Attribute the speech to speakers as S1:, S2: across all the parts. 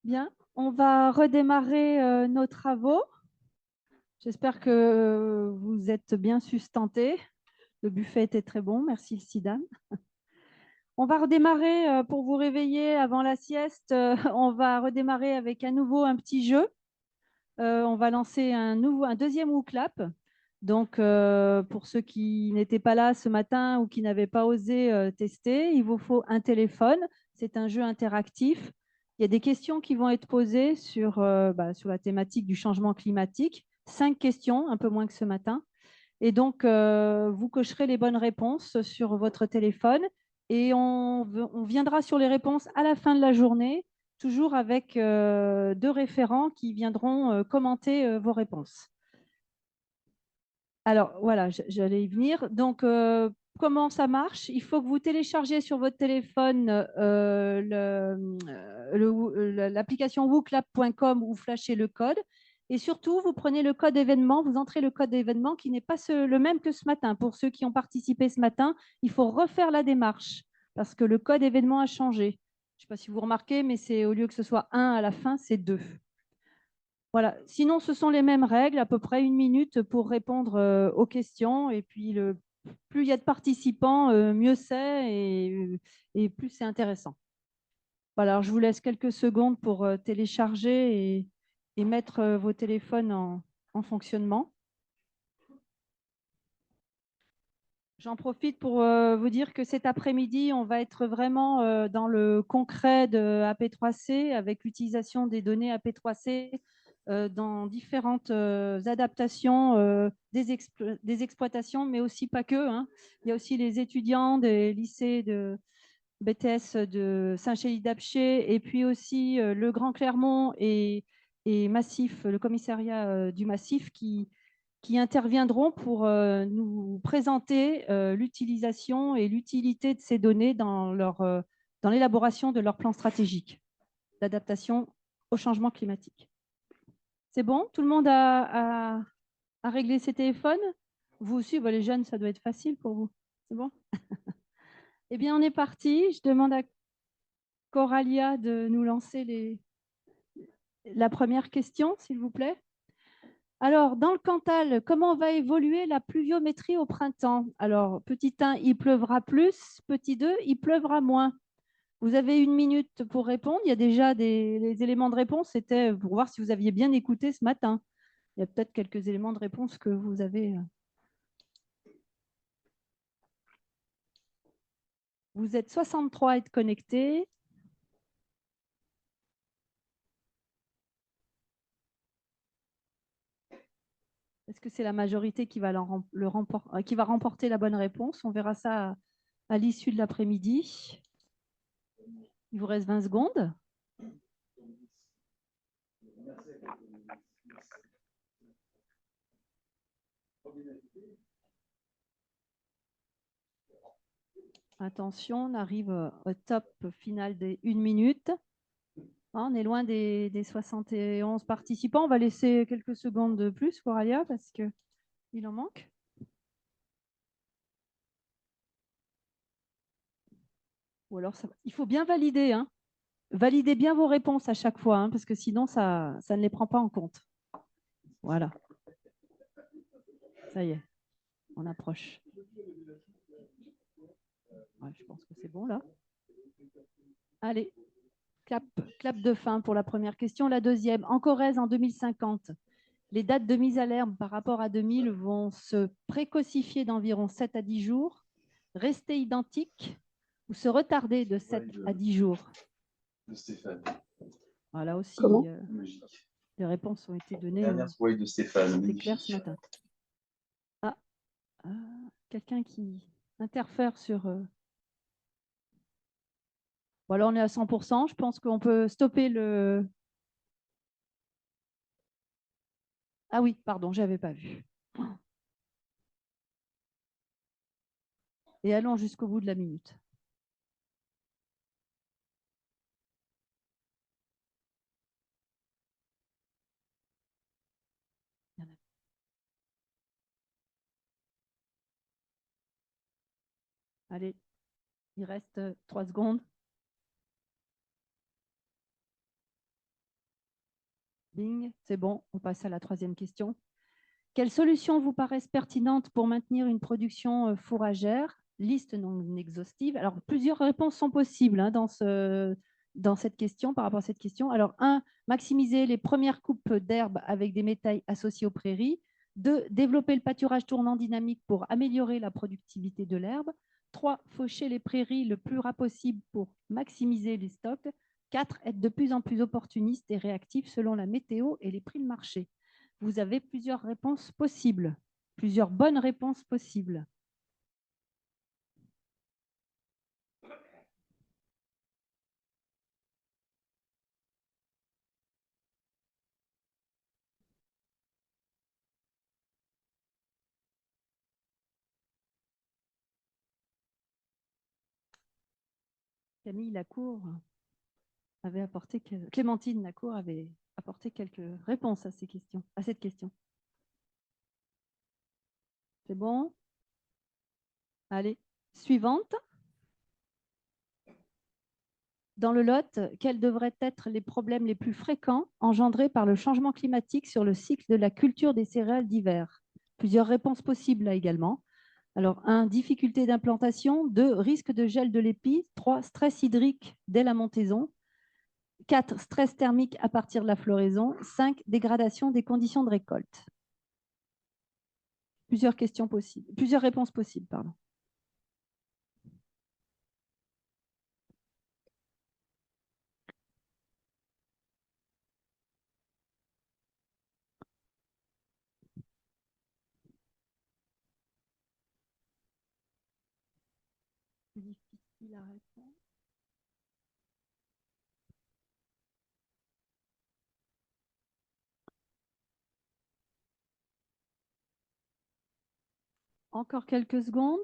S1: Bien, on va redémarrer nos travaux. J'espère que vous êtes bien sustentés. Le buffet était très bon, merci le Sidam. On va redémarrer pour vous réveiller avant la sieste. On va redémarrer avec à nouveau un petit jeu. On va lancer un deuxième WooClap. Donc, pour ceux qui n'étaient pas là ce matin ou qui n'avaient pas osé tester, il vous faut un téléphone. C'est un jeu interactif. Il y a des questions qui vont être posées sur la thématique du changement climatique. 5 questions, un peu moins que ce matin. Et donc, vous cocherez les bonnes réponses sur votre téléphone et on viendra sur les réponses à la fin de la journée, toujours avec 2 référents qui viendront commenter vos réponses. Alors, voilà, j'allais y venir. Donc, comment ça marche? Il faut que vous téléchargez sur votre téléphone l'application wooclap.com où vous flashez le code. Et surtout, vous prenez le code événement, vous entrez le code événement qui n'est pas le même que ce matin. Pour ceux qui ont participé ce matin, il faut refaire la démarche parce que le code événement a changé. Je ne sais pas si vous remarquez, mais c'est au lieu que ce soit 1 à la fin, c'est 2. Voilà. Sinon, ce sont les mêmes règles, à peu près 1 minute pour répondre aux questions. Et puis, plus il y a de participants, mieux c'est et plus c'est intéressant. Voilà, alors je vous laisse quelques secondes pour télécharger et mettre vos téléphones en fonctionnement. J'en profite pour vous dire que cet après-midi, on va être vraiment dans le concret de AP3C avec l'utilisation des données AP3C dans différentes adaptations des exploitations, mais aussi pas que, hein. Il y a aussi les étudiants des lycées de BTS de Saint-Chély-d'Apcher et puis aussi le Grand Clermont et Massif, le commissariat du Massif qui interviendront pour nous présenter l'utilisation et l'utilité de ces données dans l'élaboration de leur plan stratégique d'adaptation au changement climatique. C'est bon? Tout le monde a réglé ses téléphones? Vous aussi, les jeunes, ça doit être facile pour vous. C'est bon? Eh bien, on est parti. Je demande à Coralia de nous lancer la première question, s'il vous plaît. Alors, dans le Cantal, comment va évoluer la pluviométrie au printemps? Alors, petit 1, il pleuvra plus. Petit 2, il pleuvra moins. Vous avez 1 minute pour répondre. Il y a déjà les éléments de réponse. C'était pour voir si vous aviez bien écouté ce matin. Il y a peut-être quelques éléments de réponse que vous avez. Vous êtes 63 à être connectés. Est-ce que c'est la majorité qui va, qui va remporter la bonne réponse? On verra ça à l'issue de l'après-midi. Il vous reste 20 secondes. Attention, on arrive au top final des 1 minute. On est loin des 71 participants. On va laisser quelques secondes de plus, Coralia, parce qu'il en manque. Ou alors, il faut bien valider. Hein. Validez bien vos réponses à chaque fois, hein, parce que sinon, ça ne les prend pas en compte. Voilà. Ça y est, on approche. Ouais, je pense que c'est bon là. Allez, clap de fin pour la première question. La deuxième, en Corrèze en 2050, les dates de mise à l'herbe par rapport à 2000 vont se précocifier d'environ 7 à 10 jours, rester identiques ou se retarder de 7 à 10 jours.
S2: De Stéphane.
S1: Voilà aussi,
S3: Comment
S1: les réponses ont été données.
S2: Dernière soirée de Stéphane.
S1: C'était clair ce matin. Ah, quelqu'un qui interfère sur. Voilà, on est à 100%. Je pense qu'on peut stopper le. Ah oui, pardon, je n'avais pas vu. Et allons jusqu'au bout de la minute. Allez, il reste 3 secondes. Bing, c'est bon, on passe à la troisième question. Quelles solutions vous paraissent pertinentes pour maintenir une production fourragère? Liste non exhaustive. Alors, plusieurs réponses sont possibles hein, dans cette question, par rapport à cette question. Alors, 1, maximiser les premières coupes d'herbe avec des métailles associées aux prairies. 2, développer le pâturage tournant dynamique pour améliorer la productivité de l'herbe. 3, faucher les prairies le plus ras possible pour maximiser les stocks. 4, être de plus en plus opportuniste et réactif selon la météo et les prix de marché. Vous avez plusieurs réponses possibles, plusieurs bonnes réponses possibles. Camille Lacour avait apporté, Clémentine Lacour avait apporté quelques réponses à ces questions, à cette question. C'est bon? Allez, suivante. Dans le Lot, quels devraient être les problèmes les plus fréquents engendrés par le changement climatique sur le cycle de la culture des céréales d'hiver? Plusieurs réponses possibles là également. Alors, 1, difficulté d'implantation. 2, risque de gel de l'épi. 3, stress hydrique dès la montaison. 4, stress thermique à partir de la floraison. 5, dégradation des conditions de récolte. Plusieurs questions possibles, plusieurs réponses possibles, pardon. Difficile à répondre. Encore quelques secondes.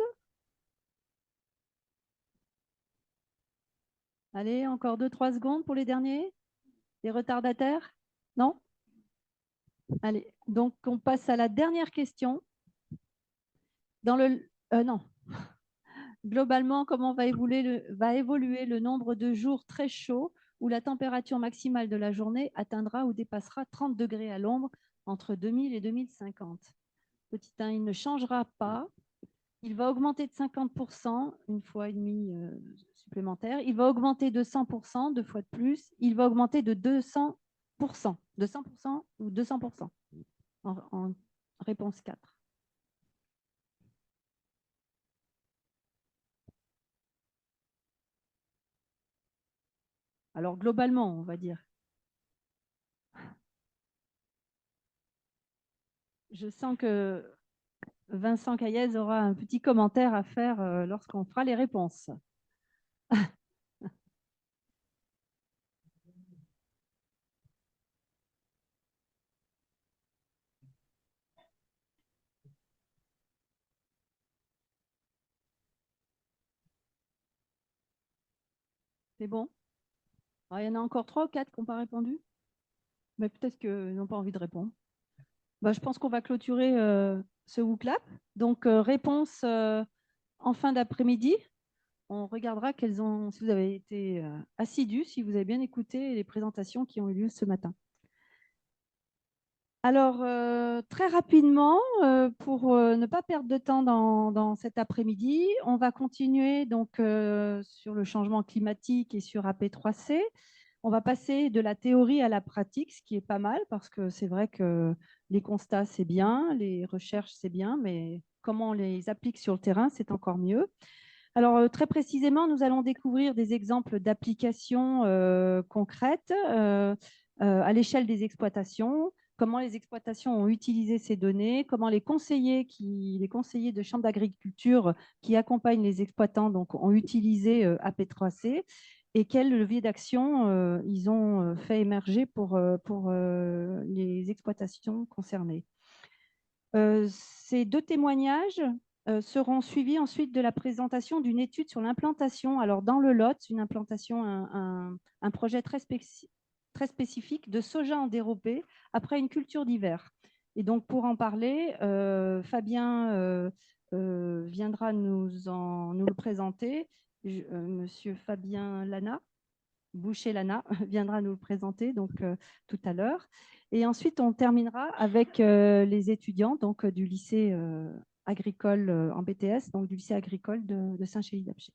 S1: Allez, encore 2-3 secondes pour les derniers. Les retardataires? Non? Allez, donc on passe à la dernière question. Non. Globalement, comment va évoluer le nombre de jours très chauds où la température maximale de la journée atteindra ou dépassera 30 degrés à l'ombre entre 2000 et 2050? Petit 1, il ne changera pas. Il va augmenter de 50%, une fois et demie supplémentaire. Il va augmenter de 100%, deux fois de plus. Il va augmenter de 200%. De 100% ou 200% en réponse 4. Alors, globalement, on va dire. Je sens que Vincent Caillez aura un petit commentaire à faire lorsqu'on fera les réponses. C'est bon? Alors, il y en a encore 3 ou 4 qui n'ont pas répondu. Mais peut-être qu'ils n'ont pas envie de répondre. Bah, je pense qu'on va clôturer ce WooClap. Donc, réponse en fin d'après-midi. On regardera si vous avez été assidus, si vous avez bien écouté les présentations qui ont eu lieu ce matin. Alors, très rapidement, pour ne pas perdre de temps dans cet après-midi, on va continuer donc, sur le changement climatique et sur AP3C. On va passer de la théorie à la pratique, ce qui est pas mal parce que c'est vrai que les constats, c'est bien, les recherches, c'est bien, mais comment on les applique sur le terrain, c'est encore mieux. Alors, très précisément, nous allons découvrir des exemples d'applications concrètes à l'échelle des exploitations, comment les exploitations ont utilisé ces données, comment les conseillers de chambres d'agriculture qui accompagnent les exploitants donc, ont utilisé AP3C et quels leviers d'action ils ont fait émerger pour les exploitations concernées. Ces 2 témoignages seront suivis ensuite de la présentation d'une étude sur l'implantation. Alors, dans le Lot, une implantation, un projet très spécifique de soja en dérobé après une culture d'hiver. Et donc, pour en parler, Fabien viendra nous le présenter. Monsieur Fabien Lana. Boucher-Lana viendra nous le présenter donc, tout à l'heure. Et ensuite, on terminera avec les étudiants donc, du lycée agricole en BTS, donc du lycée agricole de Saint-Chély-d'Apcher.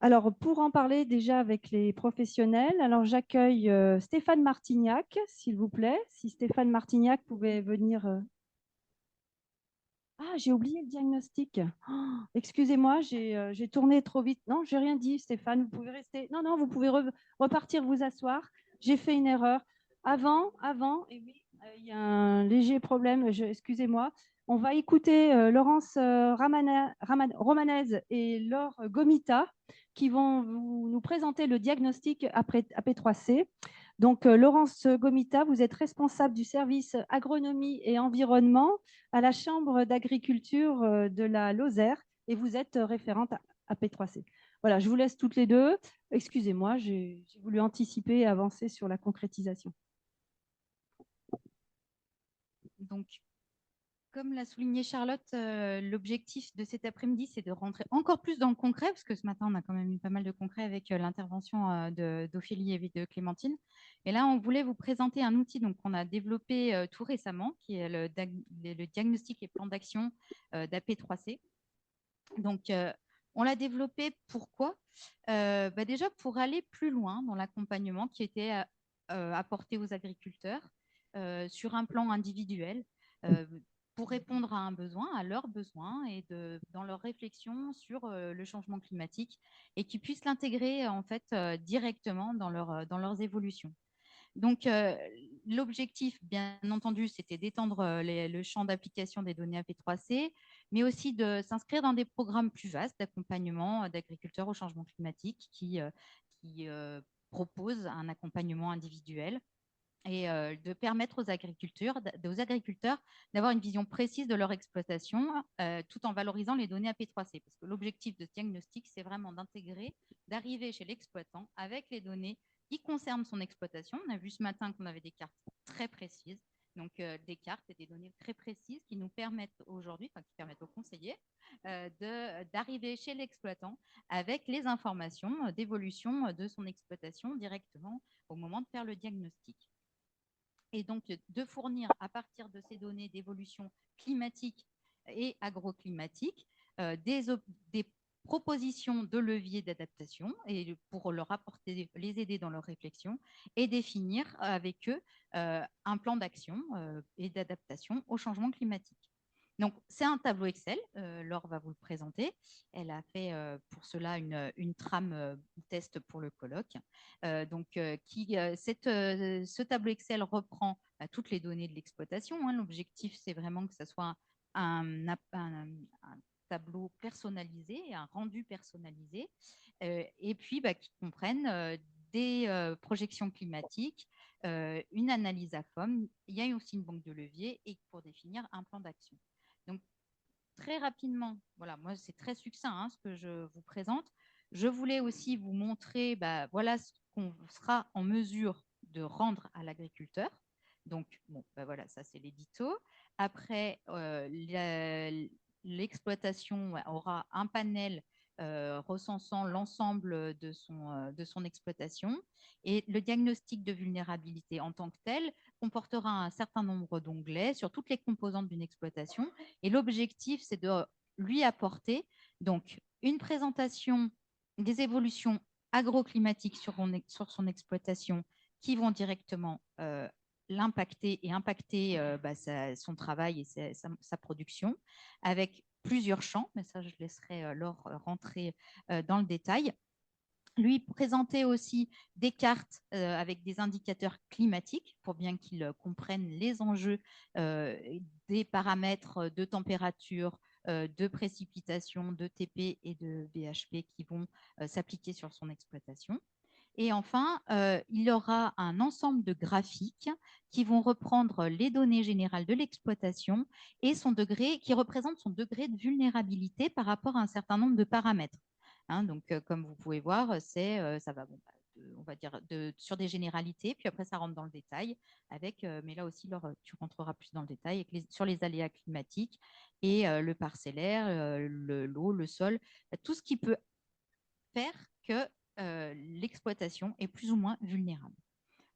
S1: Alors, pour en parler déjà avec les professionnels, alors j'accueille Stéphane Martignac, s'il vous plaît. Si Stéphane Martignac pouvait venir. Ah, j'ai oublié le diagnostic. Oh, excusez-moi, j'ai tourné trop vite. Non, j'ai rien dit, Stéphane. Vous pouvez rester. Non, non, vous pouvez repartir vous asseoir. J'ai fait une erreur. Avant, et oui, il y a un léger problème. Excusez-moi. On va écouter Laurence Romanez et Laure Gomita qui vont nous présenter le diagnostic après AP3C. Donc, Laurence Gomita, vous êtes responsable du service agronomie et environnement à la Chambre d'agriculture de la Lozère et vous êtes référente à P3C. Voilà, je vous laisse toutes les deux. Excusez-moi, j'ai voulu anticiper et avancer sur la concrétisation.
S3: Donc, comme l'a souligné Charlotte, l'objectif de cet après-midi, c'est de rentrer encore plus dans le concret, parce que ce matin, on a quand même eu pas mal de concret avec l'intervention d'Ophélie et de Clémentine. Et là, on voulait vous présenter un outil qu'on a développé tout récemment, qui est le diagnostic et plan d'action d'AP3C. Donc, on l'a développé pourquoi déjà pour aller plus loin dans l'accompagnement qui était apporté aux agriculteurs sur un plan individuel pour répondre à un besoin, à leurs besoins et dans leur réflexion sur le changement climatique et qu'ils puissent l'intégrer en fait directement dans leurs évolutions. Donc, l'objectif, bien entendu, c'était d'étendre le champ d'application des données AP3C, mais aussi de s'inscrire dans des programmes plus vastes d'accompagnement d'agriculteurs au changement climatique qui proposent un accompagnement individuel et de permettre aux agriculteurs d'avoir une vision précise de leur exploitation tout en valorisant les données AP3C. Parce que l'objectif de ce diagnostic, c'est vraiment d'arriver chez l'exploitant avec les données qui concernent son exploitation. On a vu ce matin qu'on avait des cartes très précises, donc des cartes et des données très précises qui nous permettent aujourd'hui, qui permettent aux conseillers d'arriver chez l'exploitant avec les informations d'évolution de son exploitation directement au moment de faire le diagnostic. Et donc de fournir à partir de ces données d'évolution climatique et agroclimatique des propositions de leviers d'adaptation et pour leur apporter, les aider dans leur réflexion et définir avec eux un plan d'action et d'adaptation au changement climatique. Donc, c'est un tableau Excel. Laure va vous le présenter. Elle a fait pour cela une trame test pour le colloque. Ce tableau Excel reprend toutes les données de l'exploitation. L'objectif, c'est vraiment que ce soit un tableau personnalisé, un rendu personnalisé, et puis qui comprenne des projections climatiques, une analyse à FOM. Il y a aussi une banque de leviers et pour définir un plan d'action. Donc, très rapidement, voilà, moi, c'est très succinct ce que je vous présente. Je voulais aussi vous montrer, voilà ce qu'on sera en mesure de rendre à l'agriculteur. Donc, voilà, ça, c'est l'édito. Après, l'exploitation aura un panel recensant l'ensemble de son exploitation. Et le diagnostic de vulnérabilité en tant que tel comportera un certain nombre d'onglets sur toutes les composantes d'une exploitation. Et l'objectif, c'est de lui apporter donc une présentation des évolutions agroclimatiques sur son exploitation qui vont directement l'impacter et impacter son travail et sa production avec plusieurs champs, mais ça je laisserai Laure rentrer dans le détail. Lui présenter aussi des cartes avec des indicateurs climatiques pour bien qu'ils comprennent les enjeux des paramètres de température, de précipitation, de TP et de VHP qui vont s'appliquer sur son exploitation. Et enfin, il y aura un ensemble de graphiques qui vont reprendre les données générales de l'exploitation et qui représentent son degré de vulnérabilité par rapport à un certain nombre de paramètres. Donc, comme vous pouvez voir, ça va, on va dire, sur des généralités, puis après, ça rentre dans le détail, mais là aussi, Laure, tu rentreras plus dans le détail, sur les aléas climatiques et le parcellaire, l'eau, le sol, tout ce qui peut faire que l'exploitation est plus ou moins vulnérable.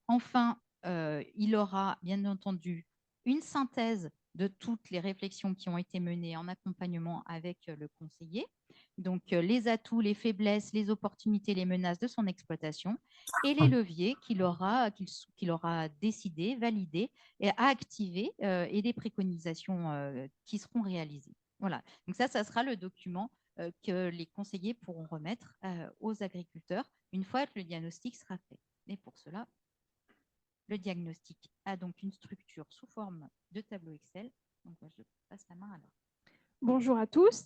S3: Enfin, il aura bien entendu une synthèse de toutes les réflexions qui ont été menées en accompagnement avec le conseiller, donc les atouts, les faiblesses, les opportunités, les menaces de son exploitation et les leviers qu'il aura décidé, validés et à activer et des préconisations qui seront réalisées. Voilà, donc ça sera le document que les conseillers pourront remettre aux agriculteurs une fois que le diagnostic sera fait. Et pour cela, le diagnostic a donc une structure sous forme de tableau Excel. Donc, je passe la main à Laure.
S4: Bonjour à tous.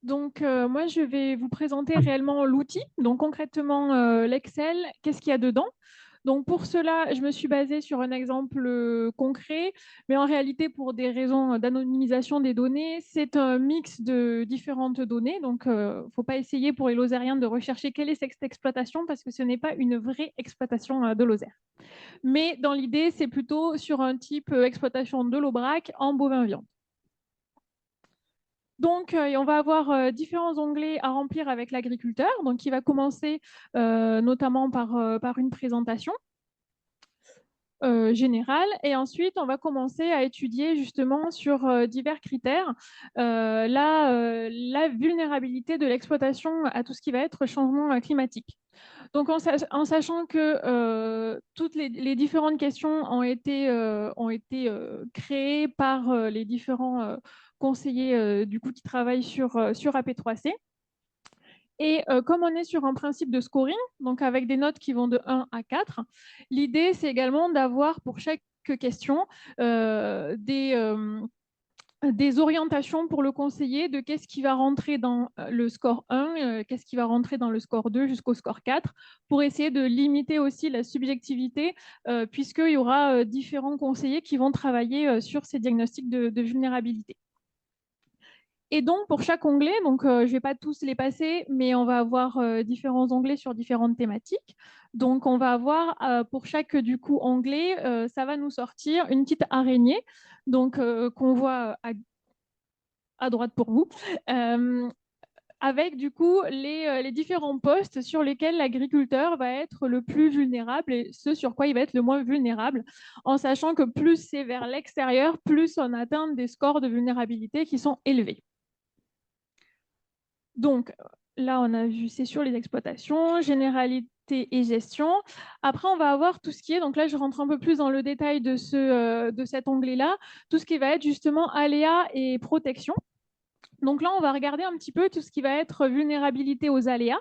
S4: Donc, moi, je vais vous présenter réellement l'outil. Donc, concrètement, l'Excel, qu'est-ce qu'il y a dedans? Donc, pour cela, je me suis basée sur un exemple concret, mais en réalité, pour des raisons d'anonymisation des données, c'est un mix de différentes données. Donc, il ne faut pas essayer pour les lozériens de rechercher quelle est cette exploitation parce que ce n'est pas une vraie exploitation de Lozère. Mais dans l'idée, c'est plutôt sur un type exploitation de l'Aubrac en bovin-viande. Donc, on va avoir différents onglets à remplir avec l'agriculteur. Donc, il va commencer notamment par une présentation générale. Et ensuite, on va commencer à étudier justement sur divers critères la vulnérabilité de l'exploitation à tout ce qui va être changement climatique. Donc, en sachant que toutes les différentes questions ont été créées par les différents conseillers du coup, qui travaillent sur AP3C. Et comme on est sur un principe de scoring, donc avec des notes qui vont de 1 à 4, l'idée, c'est également d'avoir pour chaque question des orientations pour le conseiller de qu'est-ce qui va rentrer dans le score 1, qu'est-ce qui va rentrer dans le score 2 jusqu'au score 4, pour essayer de limiter aussi la subjectivité, puisqu'il y aura différents conseillers qui vont travailler sur ces diagnostics de vulnérabilité. Et donc, pour chaque onglet, donc, je ne vais pas tous les passer, mais on va avoir différents onglets sur différentes thématiques. Donc, on va avoir pour chaque du coup, onglet, ça va nous sortir une petite araignée donc, qu'on voit à droite pour vous, avec du coup les différents postes sur lesquels l'agriculteur va être le plus vulnérable et ce sur quoi il va être le moins vulnérable, en sachant que plus c'est vers l'extérieur, plus on atteint des scores de vulnérabilité qui sont élevés. Donc, là, on a vu, c'est sur les exploitations, généralité et gestion. Après, on va avoir tout ce qui est, donc là, je rentre un peu plus dans le détail de cet onglet-là, tout ce qui va être justement aléas et protection. Donc là, on va regarder un petit peu tout ce qui va être vulnérabilité aux aléas.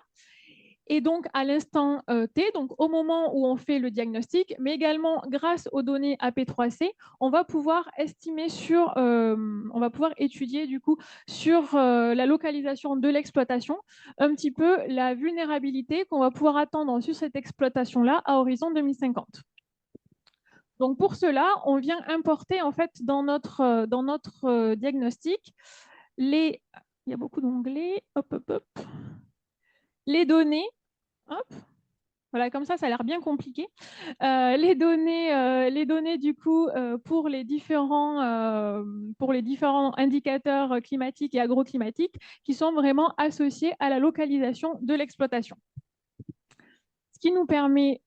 S4: Et donc, à l'instant T, donc au moment où on fait le diagnostic, mais également grâce aux données AP3C, on va pouvoir estimer on va pouvoir étudier du coup sur la localisation de l'exploitation, un petit peu la vulnérabilité qu'on va pouvoir attendre sur cette exploitation-là à horizon 2050. Donc pour cela, on vient importer en fait dans notre diagnostic il y a beaucoup d'onglets, les données, hop, voilà, comme ça a l'air bien compliqué. Les données du coup pour les différents indicateurs climatiques et agroclimatiques qui sont vraiment associés à la localisation de l'exploitation. Ce qui nous permet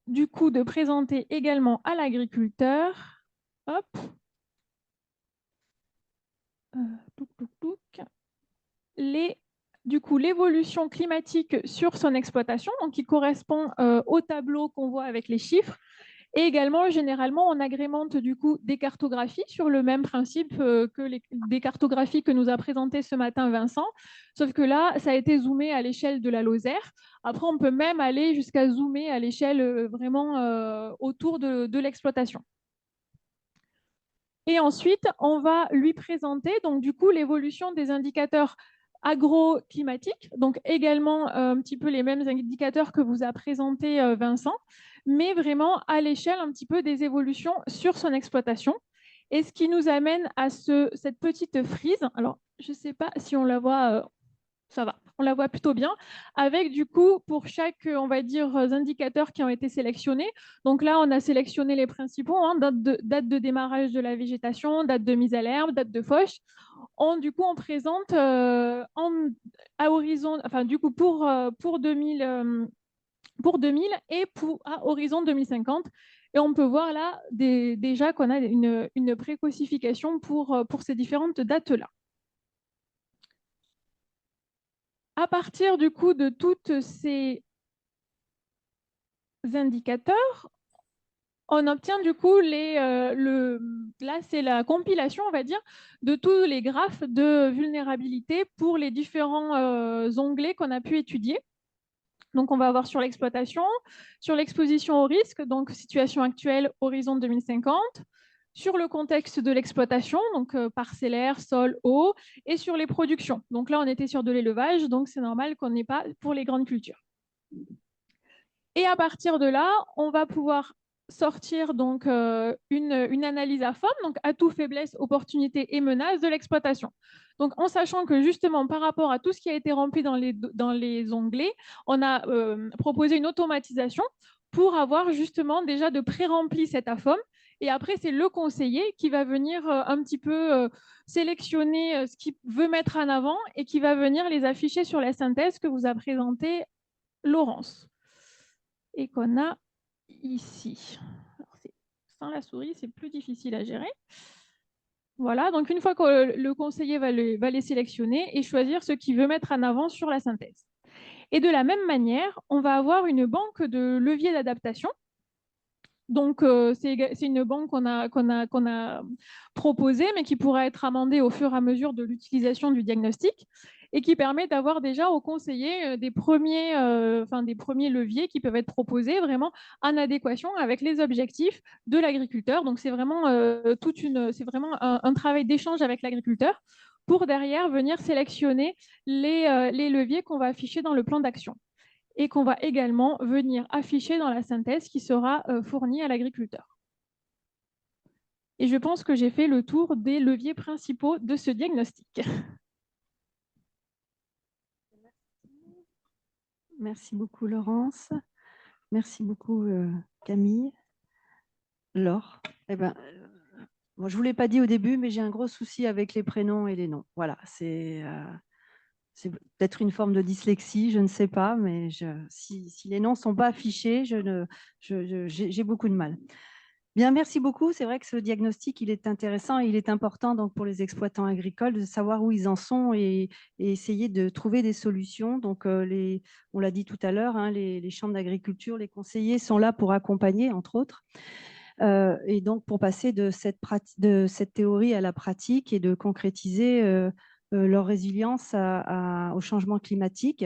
S4: du coup de présenter également à l'agriculteur, hop, du coup, l'évolution climatique sur son exploitation, donc qui correspond au tableau qu'on voit avec les chiffres. Et également, généralement, on agrémente du coup des cartographies sur le même principe que des cartographies que nous a présentées ce matin Vincent, sauf que là, ça a été zoomé à l'échelle de la Lozère. Après, on peut même aller jusqu'à zoomer à l'échelle vraiment autour de l'exploitation. Et ensuite, on va lui présenter donc du coup l'évolution des indicateurs agroclimatiques, donc également un petit peu les mêmes indicateurs que vous a présenté Vincent, mais vraiment à l'échelle un petit peu des évolutions sur son exploitation. Et ce qui nous amène à cette petite frise. Alors, je ne sais pas si on la voit, ça va, on la voit plutôt bien, avec du coup, pour chaque, on va dire, indicateurs qui ont été sélectionnés. Donc là, on a sélectionné les principaux, hein, date de démarrage de la végétation, date de mise à l'herbe, date de fauche. du coup, on présente à horizon, enfin, du coup, pour 2000 et à horizon 2050. Et on peut voir là déjà qu'on a une précosification pour ces différentes dates-là. À partir du coup de toutes ces indicateurs, on obtient du coup là c'est la compilation, on va dire, de tous les graphes de vulnérabilité pour les différents onglets qu'on a pu étudier. Donc on va avoir sur l'exploitation, sur l'exposition au risque, donc situation actuelle, horizon 2050, sur le contexte de l'exploitation, donc parcellaire, sol, eau, et sur les productions. Donc là on était sur de l'élevage, donc c'est normal qu'on n'ait pas pour les grandes cultures. Et à partir de là, on va pouvoir sortir donc une analyse à forme, donc atout, faiblesse, opportunité et menaces de l'exploitation. Donc en sachant que justement par rapport à tout ce qui a été rempli dans les onglets, on a proposé une automatisation pour avoir justement déjà de pré-rempli cette AFOM. Et après, c'est le conseiller qui va venir un petit peu sélectionner ce qu'il veut mettre en avant et qui va venir les afficher sur la synthèse que vous a présentée Laurence. Et qu'on a ici. Alors, sans la souris, c'est plus difficile à gérer. Voilà, donc une fois que le conseiller va les sélectionner et choisir ce qu'il veut mettre en avant sur la synthèse. Et de la même manière, on va avoir une banque de leviers d'adaptation. Donc, c'est une banque qu'on a proposée, mais qui pourra être amendée au fur et à mesure de l'utilisation du diagnostic et qui permet d'avoir déjà au conseiller des premiers leviers qui peuvent être proposés vraiment en adéquation avec les objectifs de l'agriculteur. Donc, c'est vraiment, un travail d'échange avec l'agriculteur pour derrière venir sélectionner les leviers qu'on va afficher dans le plan d'action et qu'on va également venir afficher dans la synthèse qui sera fournie à l'agriculteur. Et je pense que j'ai fait le tour des leviers principaux de ce diagnostic.
S1: Merci beaucoup, Laurence. Merci beaucoup, Camille. Laure. Moi, je ne vous l'ai pas dit au début, mais j'ai un gros souci avec les prénoms et les noms. Voilà, c'est peut-être une forme de dyslexie, je ne sais pas, mais si les noms ne sont pas affichés, j'ai beaucoup de mal. Bien, merci beaucoup. C'est vrai que ce diagnostic, il est intéressant et il est important donc, pour les exploitants agricoles de savoir où ils en sont et essayer de trouver des solutions. Donc, on l'a dit tout à l'heure, hein, les chambres d'agriculture, les conseillers sont là pour accompagner, entre autres. Et donc, pour passer de cette théorie à la pratique et de concrétiser leur résilience au changement climatique